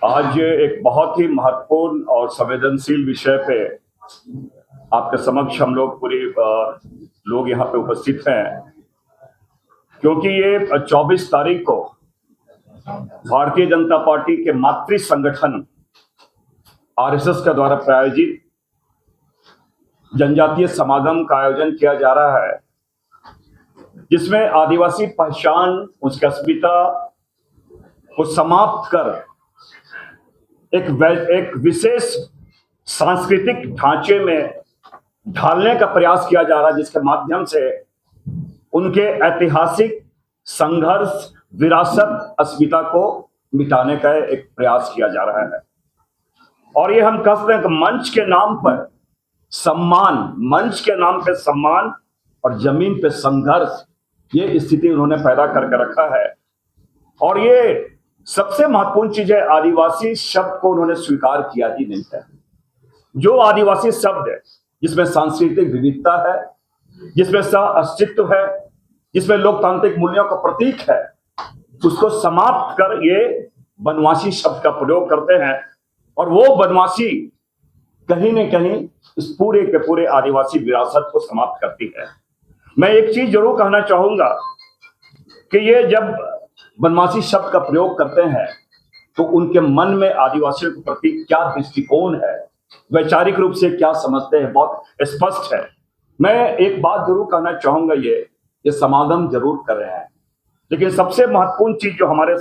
आज एक बहुत ही महत्वपूर्ण और संवेदनशील विषय पे आपके समक्ष हम लोग पूरे लोग यहाँ पे उपस्थित हैं, क्योंकि ये 24 तारीख को भारतीय जनता पार्टी के मातृ संगठन आरएसएस के द्वारा प्रायोजित जनजातीय समागम का आयोजन किया जा रहा है, जिसमें आदिवासी पहचान, उसकी अस्मिता को समाप्त कर एक विशेष सांस्कृतिक ढांचे में ढालने का प्रयास किया जा रहा है, जिसके माध्यम से उनके ऐतिहासिक संघर्ष, विरासत, अस्मिता को मिटाने का एक प्रयास किया जा रहा है। और ये हम कहते हैं कि मंच के नाम पर सम्मान, मंच के नाम पे सम्मान और जमीन पे संघर्ष, ये स्थिति उन्होंने पैदा करके रखा है। और ये सबसे महत्वपूर्ण चीज है, आदिवासी शब्द को उन्होंने स्वीकार किया ही नहीं है। जो आदिवासी शब्द है, जिसमें सांस्कृतिक विविधता है, जिसमें सह अस्तित्व है, जिसमें लोकतांत्रिक मूल्यों का प्रतीक है, उसको समाप्त कर ये बनवासी शब्द का प्रयोग करते हैं। और वो बनवासी कहीं न कहीं इस पूरे के पूरे आदिवासी विरासत को समाप्त करती है। मैं एक चीज जरूर कहना चाहूंगा कि ये जब बनवासी शब्द का प्रयोग करते हैं तो उनके मन में आदिवासियों के प्रति क्या दृष्टिकोण है, वैचारिक रूप से क्या समझते हैं, बहुत स्पष्ट है। मैं एक बात जरूर कहना चाहूंगा, ये समागम जरूर कर रहे हैं, लेकिन सबसे महत्वपूर्ण चीज जो हमारे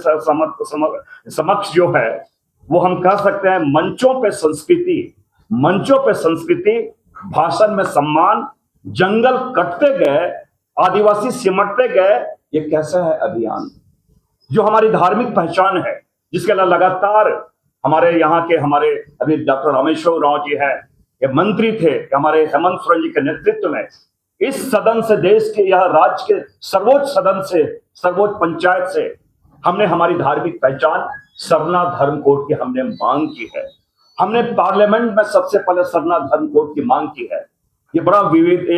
समक्ष जो है, वो हम कह सकते हैं मंचों पे संस्कृति, मंचों पे संस्कृति, भाषण में सम्मान, जंगल कटते गए, आदिवासी सिमटते गए, ये कैसा है अभियान जो हमारी धार्मिक पहचान है, जिसके लिए लगातार हमारे अभी डॉक्टर रामेश्वर राव जी है, ये मंत्री थे, हमारे हेमंत सोरेन जी के नेतृत्व में इस सदन से, देश के यह राज्य के सर्वोच्च सदन से, सर्वोच्च पंचायत से हमने हमारी धार्मिक पहचान सरना धर्म कोड की हमने मांग की है। हमने पार्लियामेंट में सबसे पहले सरना धर्म कोड की मांग की है। ये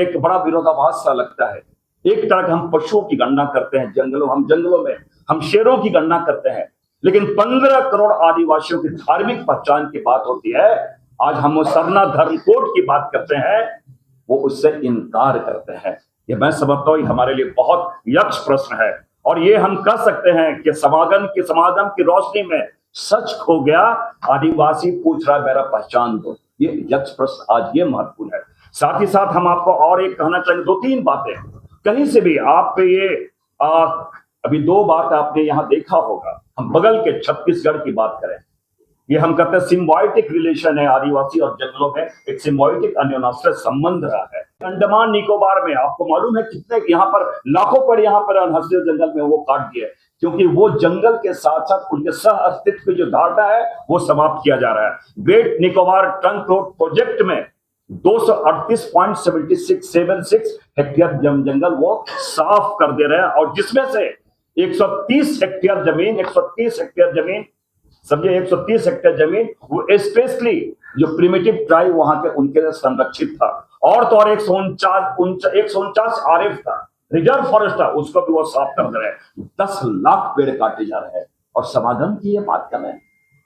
एक बड़ा विरोधाभास सा लगता है। एक तरह के हम पशुओं की गणना करते हैं, जंगलों में हम शेरों की गणना करते हैं, लेकिन 15 करोड़ आदिवासियों की धार्मिक पहचान की बात होती है। आज हम वो सरना धर्म कोड की बात करते हैं, वो उससे इनकार करते हैं। ये मैं समझता हूँ हमारे लिए बहुत यक्ष प्रश्न है। और ये हम कह सकते हैं कि समागम की रोशनी में सच खो गया, आदिवासी पूछ रहा मेरा पहचान दो। ये यक्ष प्रश्न आज ये महत्वपूर्ण है। साथ ही साथ हम आपको और एक कहना चाहेंगे, 2-3 बातें। कहीं से भी आप ये अभी 2 बात आपने यहाँ देखा होगा। हम बगल के छत्तीसगढ़ की बात करें, ये हम कहते हैं सिम्बायोटिक रिलेशन है, आदिवासी और जंगलों में एक सिम्बायोटिक अन्योन्याश्रय संबंध रहा है। अंडमान निकोबार में आपको मालूम है कितने यहाँ पर लाखों पेड़ यहाँ पर हंसदेव जंगल में वो काट दिए, क्योंकि वो जंगल के साथ साथ उनके सह अस्तित्व की जो धारणा है वो समाप्त किया जा रहा है। Great Nicobar trunk road project में 238.76 हेक्टेयर जंगल वो साफ कर दे रहे हैं, और जिसमें से 130 हेक्टेयर जमीन समझे, 130 हेक्टेयर जमीन वो स्पेशली जो प्रिमिटिव ट्राइब वहां के उनके लिए संरक्षित था। और तो और 149 आरएफ था, रिजर्व फॉरेस्ट था, उसको भी वो साफ कर दे रहे हैं। 10 लाख पेड़ काटे जा रहे हैं और समागम की ये बात कर रहे हैं।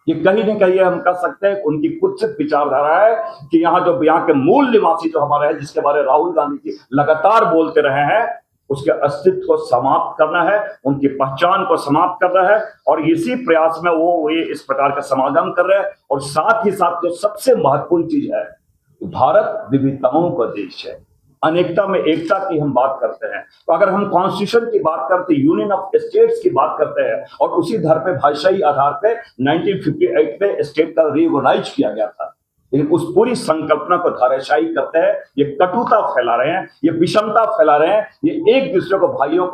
ये कहीं न कहीं हम कह सकते हैं उनकी कुत्सित विचारधारा है कि यहाँ के मूल निवासी जो हमारे हैं, जिसके बारे में राहुल गांधी जी लगातार बोलते रहे हैं, उसके अस्तित्व को समाप्त करना है, उनकी पहचान को समाप्त करना है। और इसी प्रयास में वो ये इस प्रकार का समागम कर रहे हैं। और साथ ही साथ जो सबसे महत्वपूर्ण चीज है, भारत विविधताओं का देश है, अनेकता में एकता की हम बात करते हैं। तो अगर हम कॉन्स्टिट्यूशन की बात करते हैं, यूनियन ऑफ स्टेट्स की बात करते हैं, और उसी धर पे भाषाई आधार पे 1958 में स्टेट का रिऑर्गेनाइज किया गया था, लेकिन उस पूरी संकल्पना को धाराशायी करते हैं। ये कटुता फैला रहे हैं, ये विषमता फैला रहे हैं, ये एक दूसरे को भाइयों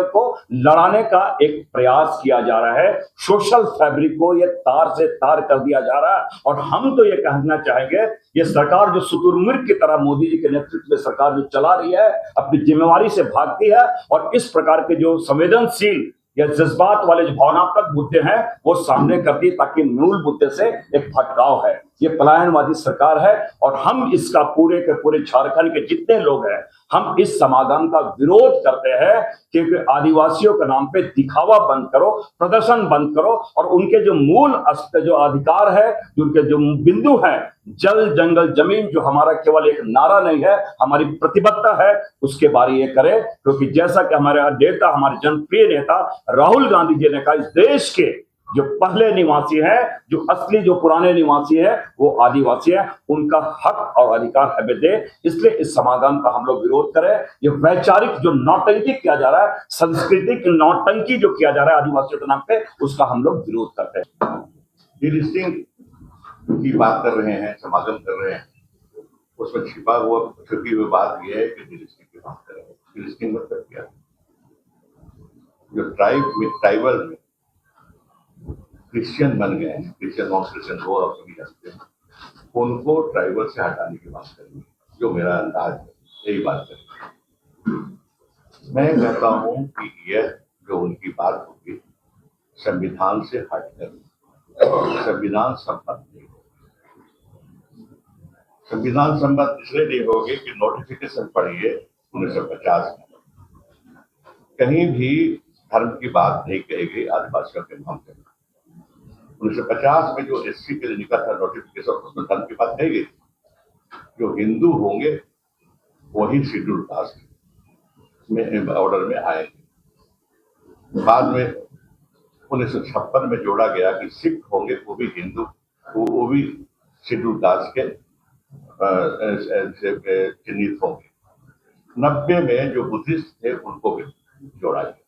को लड़ाने का एक प्रयास किया जा रहा है। सोशल फैब्रिक को ये तार से तार कर दिया जा रहा है। और हम तो ये कहना चाहेंगे, ये सरकार जो शुतुरमुर्ग की तरह मोदी जी के नेतृत्व में सरकार जो चला रही है, अपनी जिम्मेवारी से भागती है, और इस प्रकार के जो संवेदनशील या जज्बात वाले जो भावनात्मक मुद्दे हैं वो सामने करती है, ताकि मूल मुद्दे से एक भटकाव है। ये पलायनवादी सरकार है। और हम इसका पूरे के पूरे झारखंड के जितने लोग हैं, हम इस समागम का विरोध करते हैं, क्योंकि आदिवासियों के नाम पे दिखावा बंद करो, प्रदर्शन बंद करो, और उनके जो मूल जो अधिकार है, उनके जो बिंदु है, जल जंगल जमीन, जो हमारा केवल एक नारा नहीं है, हमारी प्रतिबद्धता है, उसके बारे ये करे। क्योंकि जैसा कि हमारे नेता, हमारे जनप्रिय नेता राहुल गांधी जी ने कहा, इस देश के जो पहले निवासी हैं, जो असली जो पुराने निवासी हैं, वो आदिवासी हैं, उनका हक और अधिकार हमें दे। इसलिए इस समागम का हम लोग विरोध करें। ये वैचारिक जो नौटंकी किया जा रहा है, सांस्कृतिक नौटंकी जो किया जा रहा है आदिवासियों के नाम पे, उसका हम लोग विरोध करते हैं। डिलिस्टिंग की बात कर रहे हैं, समागम कर रहे हैं, उसमें छुपी हुई बात यह है कि डिलिस्टिंग की बात कर रहे हैं। डिलिस्टिंग मतलब क्या? जो ट्राइबल में क्रिश्चियन बन गए हैं, क्रिश्चियन नॉन क्रिश्चियन वो आप सभी जानते हैं, उनको ट्राइबल से हटाने की बात करेंगे, जो मेरा अंदाज है, यही बात करेंगे। मैं कहता हूं कि यह जो उनकी बात होगी संविधान से हटकर, संविधान सम्मत नहीं होगी। संविधान सम्मत इसलिए नहीं होगी कि नोटिफिकेशन पढ़िए 1950 में कहीं भी धर्म की बात नहीं कही गई आदिवासियों के मामले में। 1950 में जो एससी के लिए निकला था नोटिफिकेशन, उसमें धर्म की बात कही गई। जो हिंदू होंगे वही शेड्यूल कास्ट में ऑर्डर में आएंगे। बाद में 1956 में जोड़ा गया कि सिख होंगे वो भी हिंदू, वो भी शेड्यूल कास्ट के चिन्हित होंगे। 90 में जो बुद्धिस्ट थे उनको भी जोड़ा गया।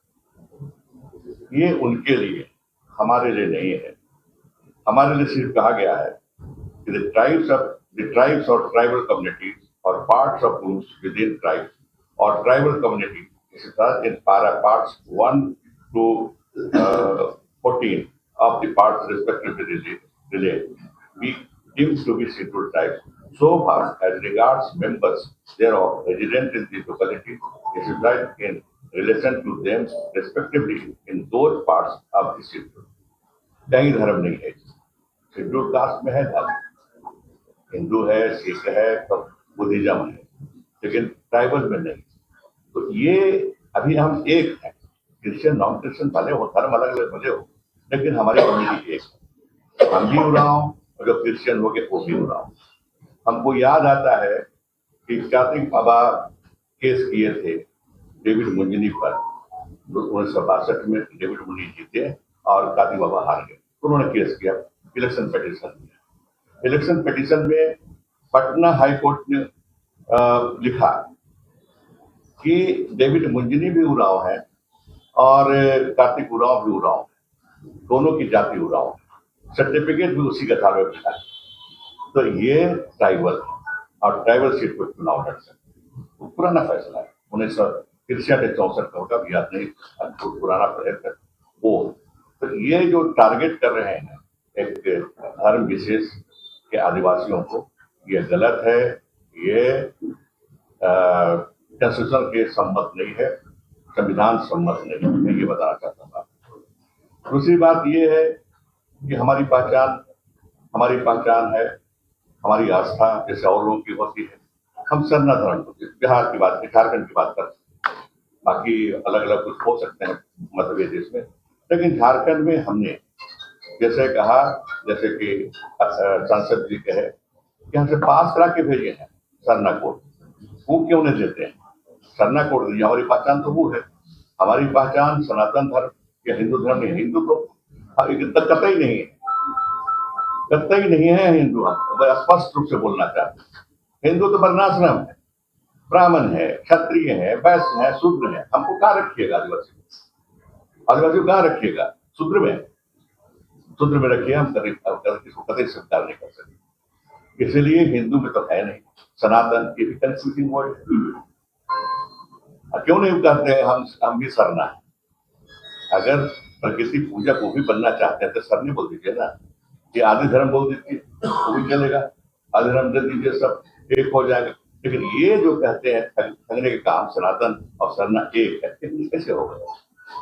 ये उनके लिए, हमारे लिए नहीं है। हमारे लिए सिर्फ कहा गया है कि the tribes or tribal communities or parts of groups within tribes or tribal community in parts 1 to 14 of the parts respectively relate be deemed to be scheduled tribes so far as regards members thereof resident in the locality specified in relation to them respectively in those parts of the schedule। कहीं धर्म नहीं है, schedule caste में है धर्म, हिंदू है, सिख है, तो बुद्धिज्म है, लेकिन ट्राइबल में नहीं। तो ये अभी हम एक हैं, क्रिश्चियन नॉन क्रिश्चियन भले हो, धर्म अलग अलग भले हो, लेकिन हमारी कम्युनिटी एक है। हम भी उराव और जो क्रिश्चियन हो गए वो भी उराव। हमको याद आता है कि कार्तिक बाबा केस किए थे डेविड मुंजनी पर, 1962 में डेविड मुंजनी जीते और कार्तिक बाबा हार गए। उन्होंने केस किया, इलेक्शन पिटीशन दिया। इलेक्शन पिटीशन में पटना हाई कोर्ट ने लिखा कि डेविड मुंजनी भी उराव है और कार्तिक उराव भी उराव है, दोनों की जाति उराव है, सर्टिफिकेट भी उसी कतार में मिला। तो ये ट्राइबल और ट्राइबल सीट पर चुनाव लड़ सकते, तो पुराना फैसला है 1963-64 का, होगा भी याद नहीं, पुराना प्रयत्न वो। तो ये जो टारगेट कर रहे हैं एक धर्म विशेष के आदिवासियों को, ये गलत है। ये कॉन्स्टिट्यूशन के सम्मत नहीं है, संविधान सम्मत नहीं है, मैं ये बताना चाहता हूँ। दूसरी बात ये है कि हमारी पहचान है, हमारी आस्था जैसे और लोगों की होती है। हम सरना धर्म होते हैं, बिहार की बात, झारखंड की बात करते हैं, बाकी अलग अलग कुछ हो सकते हैं मतभेद इसमें, लेकिन झारखंड में हमने जैसे कहा, जैसे कि सांसद जी कहे कि हमसे पास करा के भेजे हैं सरना कोड, वो क्यों नहीं देते हैं? सरना कोड दिया, हमारी पहचान तो वो है। हमारी पहचान सनातन धर्म या हिंदू धर्म नहीं है। हिंदू तो कतई नहीं है, कतई नहीं है हिंदू। हम स्पष्ट रूप से बोलना चाहते हैं, हिंदू तो वर्णाश्रम है, ब्राह्मण है, क्षत्रिय है, वैश्य है, शूद्र है। हमको कहाँ रखिएगा? आदिवासी को कहाँ रखिएगा? शूद्र में रखिए। हम इसको कतई स्वीकार नहीं कर सकते। इसलिए हिंदू में तो है नहीं, सनातन ये भी कंफ्यूजिंग वर्ड है। क्यों नहीं कहते हैं हम भी सरना है? अगर प्रकृति पूजा को भी बनना चाहते हैं तो सरने बोल दीजिए ना, ये आदि धर्म बोल दीजिए वो भी चलेगा, आदि धर्म दे दीजिए, सब एक हो जाएगा। लेकिन ये जो कहते हैं ठगने के काम, सनातन और सरना एक है, कैसे होगा?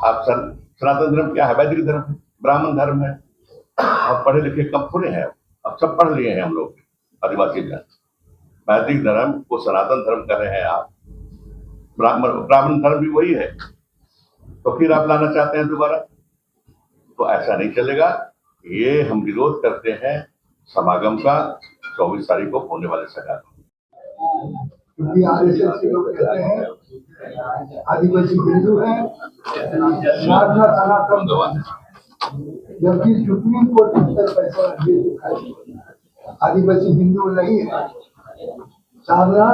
आप सनातन धर्म क्या है? वैदिक धर्म है, ब्राह्मण धर्म है। आप पढ़े लिखे कम थोड़े हैं, अब सब पढ़ लिए हैं हम लोग आदिवासी जन। वैदिक धर्म को सनातन धर्म कर रहे हैं आप, ब्राह्मण धर्म भी वही है, तो फिर आप लाना चाहते हैं दोबारा, तो ऐसा नहीं चलेगा। ये हम विरोध करते हैं समागम का 24 तारीख को होने वाले सभा। क्योंकि आरएसएस के लोग कहते हैं आदिवासी हिंदू हैं, साधना सनातन, जबकि सुप्रीम कोर्ट उत्तर फैसला दे चुका है आदिवासी हिंदू नहीं है, साधना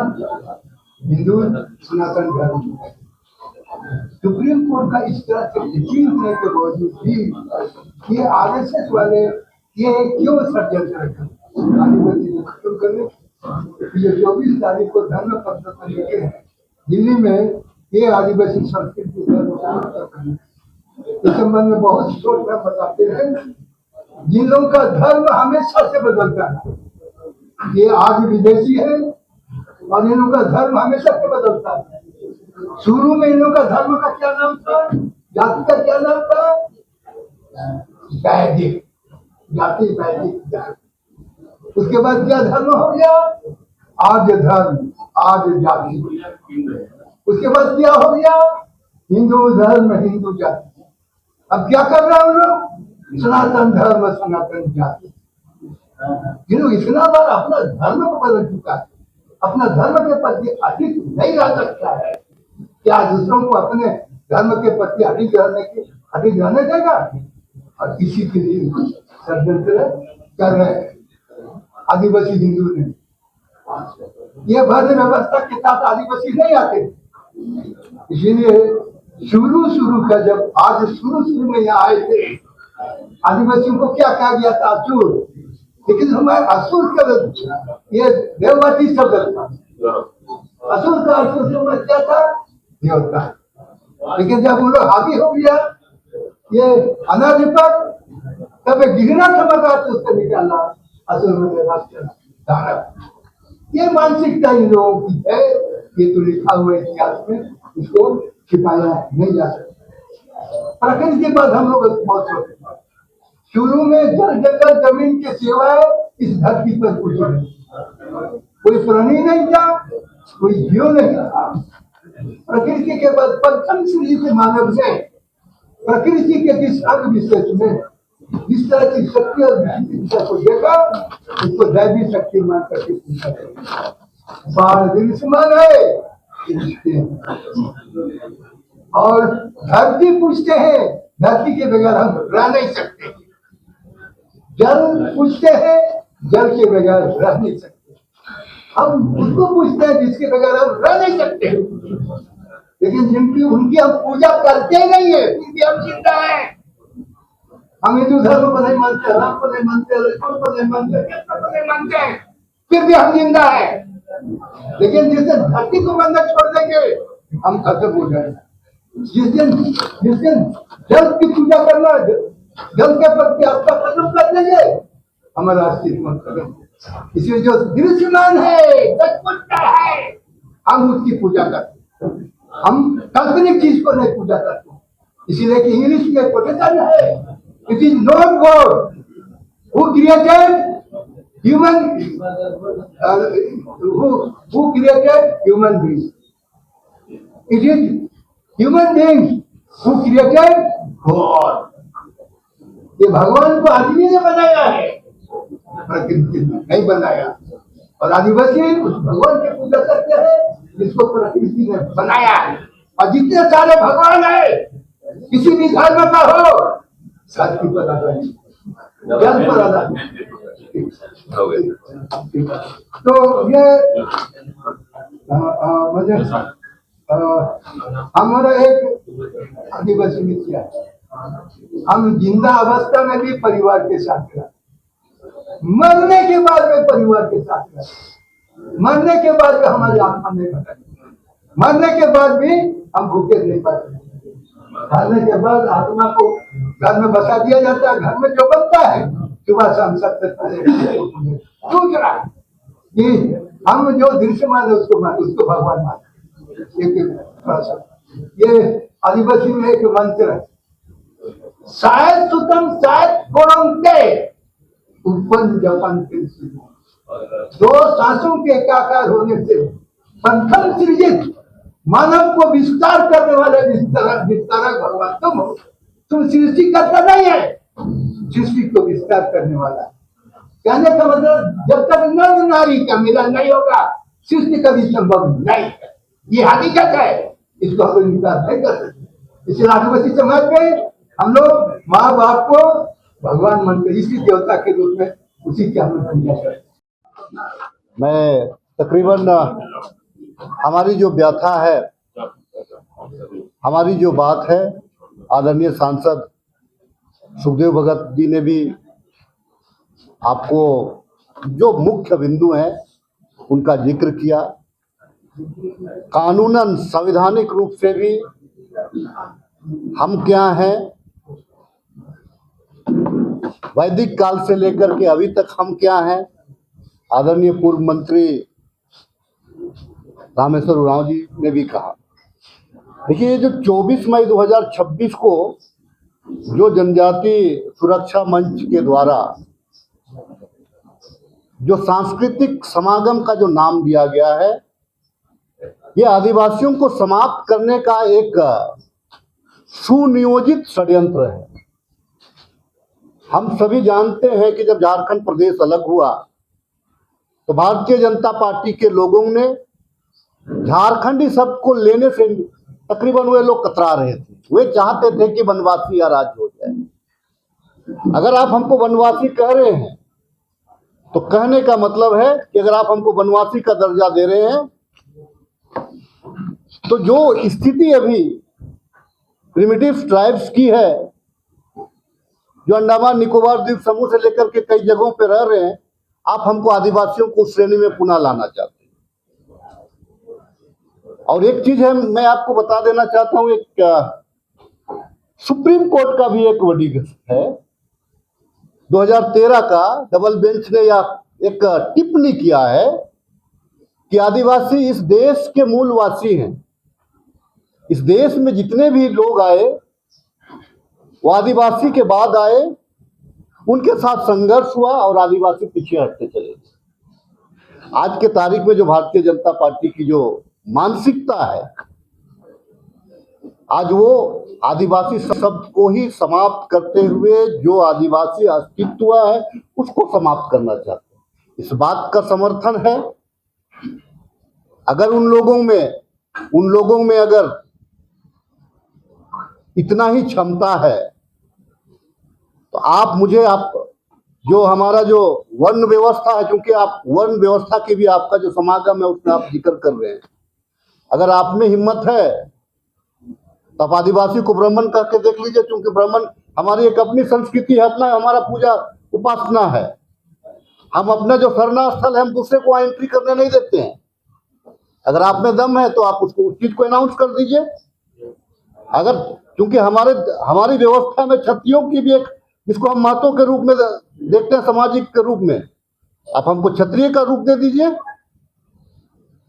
हिंदू सनातन धर्म है। सुप्रीम कोर्ट का इस तरह से यकीन होने के बावजूद भी ये आरएसएस वाले ये क्यों षड्यंत्र रखे आदिवासी को खत्म करने। ये 24 तारीख को धर्म प्रदर्शन लेके हैं दिल्ली में, ये आदिवासी संस्कृति इस संबंध में बहुत सोच में बताते हैं। जिन लोगों का धर्म हमेशा से बदलता है, ये आज विदेशी है और इन लोगों का धर्म हमेशा से बदलता है। शुरू में इन लोगों का धर्म का क्या नाम था, जाति का क्या नाम था, वैदिक जाति, वैदिक। उसके बाद क्या धर्म हो गया, आर्य धर्म, आर्य जाति। उसके बाद क्या हो गया, हिंदू धर्म, हिंदू जाति। अब क्या कर रहे हैं हम लोग, सनातन धर्म, सनातन जाति। जिन्होंने इतना बार अपना धर्म को बदल चुका है, अपना धर्म के प्रति अधिक नहीं रह सकता है, क्या दूसरों को अपने धर्म के प्रति अधिक रहने देगा। और इसी के लिए षड्यंत्र कर रहे हैं आदिवासी हिंदू ने। ये वर्ण व्यवस्था के साथ आदिवासी नहीं आते, इसीलिए शुरू का जब आज शुरू में यहाँ आए थे, आदिवासियों को क्या कहा गया था, असुर। लेकिन हमारे असुर का ये देववादी शब्द था, असुर का अर्थ क्या था, देवता। लेकिन जब वो लोग हावी हो गया ये अनादि पर, तब गिरना समझा तो उसको निकाला असुर में राष्ट्र। ये मानसिकता इन लोगों की है, ये तो लिखा हुआ इतिहास में, इसको छिपाया नहीं जा सकता। प्रकृति के बाद हम लोग बहुत सोचते हैं, शुरू में जल जंगल जमीन के सिवाय इस धरती पर कुछ नहीं, कोई प्राणी नहीं था, कोई जीव नहीं था। प्रकृति के बाद प्रथम श्री मानव ने प्रकृति के जिस अंग विशेष में जिस तरह की शक्ति और विशेषता को देखा, उसको दैवी शक्ति मान करके पूछा दृश्यमान है। और धरती पूछते हैं, धरती के बगैर हम रह नहीं सकते। जल पूछते हैं, जल के बगैर रह नहीं सकते। हम उसको पूछते हैं जिसके बगैर हम रह नहीं सकते, लेकिन जिनकी उनकी हम पूजा करते नहीं है, क्योंकि हम जिंदा है। हम हिंदू धर्म को नहीं मानते, राम को नहीं मानते, लक्ष्मण को नहीं मानते, कृष्ण को नहीं मानते, फिर भी हम जिंदा है। लेकिन जिस दिन धरती को बंधक छोड़ देंगे, हम खत्म हो जाएंगे। जिस दिन जल की पूजा करना, जल के प्रति आस्था खत्म कर देंगे, हमारा अस्तित्व खत्म। इसलिए जो दृश्यमान है, सचमुच है, हम उसकी पूजा करते हैं। हम काल्पनिक चीज को नहीं पूजा करते। इसीलिए कि इंग्लिश में कोटेशन है, it is not God who created human, who created human being, it is human being who created God. ये भगवान को आदमी ने बनाया है, प्रकृति ने नहीं बनाया। और आदिवासी उस भगवान की पूजा करते हैं जिसको प्रकृति ने बनाया है। और जितने सारे भगवान है, किसी भी धर्म का हो, साथी पर आधारित, जल पर आधारित। तो ये हमारा एक आदिवासी मित्र है, हम जिंदा अवस्था में भी परिवार के साथ रहे, मरने के बाद में परिवार के साथ रहे, मरने के बाद में हमारी आत्मा नहीं भटकती, मरने के बाद भी हम भूखे नहीं पाते। मरने के बाद आत्मा को घर में बसा दिया जाता है, घर में जो बनता है सुबह शाम सबसे पहले दूसरा कि हम जो दृश्यमान है उसको भगवान मानते। ये आदिवासी में एक मंत्र है, शायद सुतम शायद कोड़मते, उत्पन्न जापान के दो सांसों के एकाकार होने से प्रथम सृजित मानव को विस्तार करने वाले विस्तारक भगवान तुम सृष्टि करता नहीं है, सृष्टि को विस्तार करने वाला। कहने का मतलब जब तक नर नारी का मिलन नहीं होगा सृष्टि कभी संभव नहीं है, ये हकीकत है, इसको हम इनकार नहीं कर सकते। इसलिए आदिवासी समाज में हम लोग माँ बाप को भगवान मानते, इसी देवता के रूप में उसी के हम लोग पूजा करते। मैं तकरीबन हमारी जो व्यथा है, हमारी जो बात है, आदरणीय सांसद सुखदेव भगत जी ने भी आपको जो मुख्य बिंदु हैं उनका जिक्र किया। कानूनन संवैधानिक रूप से भी हम क्या हैं, वैदिक काल से लेकर के अभी तक हम क्या हैं, आदरणीय पूर्व मंत्री रामेश्वर उरांव जी ने भी कहा। देखिए, जो 24 मई 2026 को जो जनजाति सुरक्षा मंच के द्वारा जो सांस्कृतिक समागम का जो नाम दिया गया है, ये आदिवासियों को समाप्त करने का एक सुनियोजित षड्यंत्र है। हम सभी जानते हैं कि जब झारखंड प्रदेश अलग हुआ तो भारतीय जनता पार्टी के लोगों ने झारखंडी शब्द को लेने से तकरीबन वे लोग कतरा रहे थे। वे चाहते थे कि वनवासी या राज्य हो जाए। अगर आप हमको वनवासी कह रहे हैं तो कहने का मतलब है कि अगर आप हमको वनवासी का दर्जा दे रहे हैं तो जो स्थिति अभी प्रिमिटिव ट्राइब्स की है, जो अंडमान निकोबार द्वीप समूह से लेकर के कई जगहों पे रह रहे हैं, आप हमको आदिवासियों को उस श्रेणी में पुनः लाना चाहते हैं। और एक चीज है, मैं आपको बता देना चाहता हूं, एक सुप्रीम कोर्ट का भी एक वर्डिक्ट है 2013 का। डबल बेंच ने यह एक टिप्पणी किया है कि आदिवासी इस देश के मूलवासी हैं। इस देश में जितने भी लोग आए वो आदिवासी के बाद आए, उनके साथ संघर्ष हुआ और आदिवासी पीछे हटते चले गए। आज के तारीख में जो भारतीय जनता पार्टी की जो मानसिकता है, आज वो आदिवासी शब्द को ही समाप्त करते हुए जो आदिवासी अस्तित्व है उसको समाप्त करना चाहते हैं। इस बात का समर्थन है। अगर उन लोगों में अगर इतना ही क्षमता है तो आप जो हमारा जो वर्ण व्यवस्था है, क्योंकि आप वर्ण व्यवस्था की भी आपका जो समागम है उसमें आप जिक्र कर रहे हैं, अगर आप में हिम्मत है तो आप आदिवासी को ब्राह्मण कह के देख लीजिए, क्योंकि ब्राह्मण हमारी एक अपनी संस्कृति है, अपना हमारा पूजा उपासना है। हम अपना जो शरणा स्थल है हम दूसरे को एंट्री करने नहीं देते हैं। अगर आप में दम है तो आप उसको उस चीज को अनाउंस कर दीजिए। अगर क्योंकि हमारी व्यवस्था में क्षत्रियों की भी एक, जिसको हम महत्व के रूप में देखते हैं, सामाजिक के रूप में, आप हमको क्षत्रिय का रूप दे दीजिए।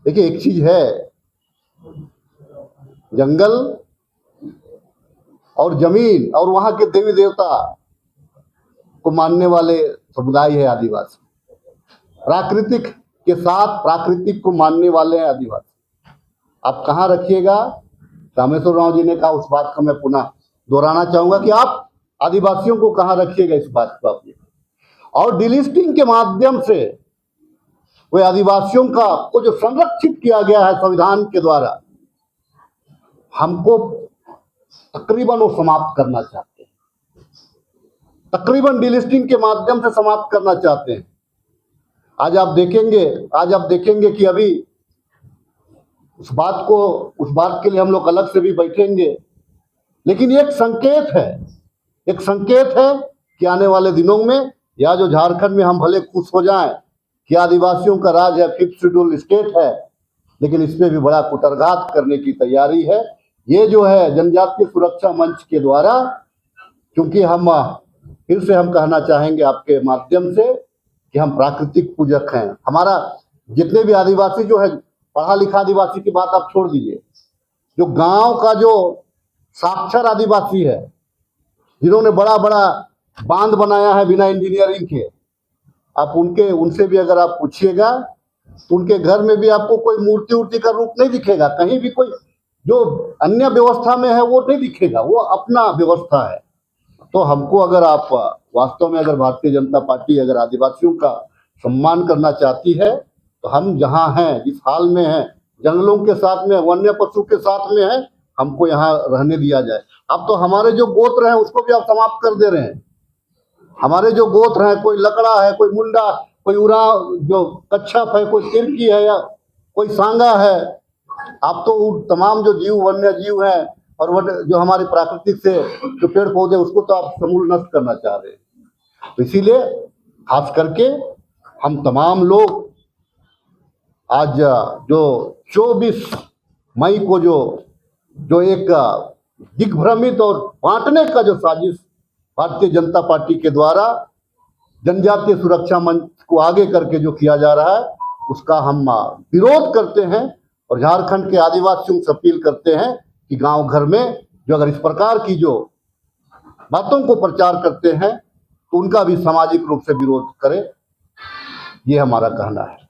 देखिए, एक चीज है, जंगल और जमीन और वहां के देवी देवता को मानने वाले समुदाय है आदिवासी। प्राकृतिक के साथ प्राकृतिक को मानने वाले हैं आदिवासी। आप कहाँ रखिएगा, रामेश्वर राव जी ने कहा, उस बात को मैं पुनः दोहराना चाहूंगा कि आप आदिवासियों को कहाँ रखिएगा, इस बात को आप। और डिलिस्टिंग के माध्यम से वे आदिवासियों को जो संरक्षित किया गया है संविधान के द्वारा, हमको तकरीबन वो समाप्त करना चाहते हैं। तकरीबन डिलिस्टिंग के माध्यम से समाप्त करना चाहते हैं। आज आप देखेंगे कि अभी उस बात के लिए हम लोग अलग से भी बैठेंगे, लेकिन एक संकेत है कि आने वाले दिनों में या जो झारखंड में हम भले खुश हो जाएं कि आदिवासियों का राज है, 5th शेड्यूल स्टेट है, लेकिन इसमें भी बड़ा कुटरघात करने की तैयारी है। ये जो है जनजातीय सुरक्षा मंच के द्वारा, क्योंकि हम फिर से हम कहना चाहेंगे आपके माध्यम से कि हम प्राकृतिक पूजक हैं। हमारा जितने भी आदिवासी जो है, पढ़ा लिखा आदिवासी की बात आप छोड़ दीजिए, जो गांव का जो साक्षर आदिवासी है, जिन्होंने बड़ा बड़ा बांध बनाया है बिना इंजीनियरिंग के, आप उनसे भी अगर आप पूछिएगा तो उनके घर में भी आपको कोई मूर्ति उर्ति का रूप नहीं दिखेगा, कहीं भी कोई जो अन्य व्यवस्था में है वो नहीं दिखेगा, वो अपना व्यवस्था है। तो हमको अगर आप वास्तव में अगर भारतीय जनता पार्टी अगर आदिवासियों का सम्मान करना चाहती है तो हम जहाँ हैं, जिस हाल में हैं, जंगलों के साथ में, वन्य पशु के साथ में है, हमको यहाँ रहने दिया जाए। अब तो हमारे जो गोत्र हैं उसको भी आप समाप्त कर दे रहे हैं। हमारे जो गोत्र हैं, कोई लकड़ा है, कोई मुंडा, कोई उरा जो कच्छप है, कोई तिरकी है या कोई सांगा है, आप तो तमाम जो जीव, वन्य जीव हैं और जो हमारे प्राकृतिक से जो पेड़ पौधे, उसको तो आप समूल नष्ट करना चाह रहे हैं। तो इसीलिए खास करके हम तमाम लोग आज जो 24 मई को जो एक दिग्भ्रमित और बांटने का जो साजिश भारतीय जनता पार्टी के द्वारा जनजातीय सुरक्षा मंच को आगे करके जो किया जा रहा है, उसका हम विरोध करते हैं और झारखंड के आदिवासियों से अपील करते हैं कि गांव घर में जो अगर इस प्रकार की जो बातों को प्रचार करते हैं तो उनका भी सामाजिक रूप से विरोध करें। ये हमारा कहना है।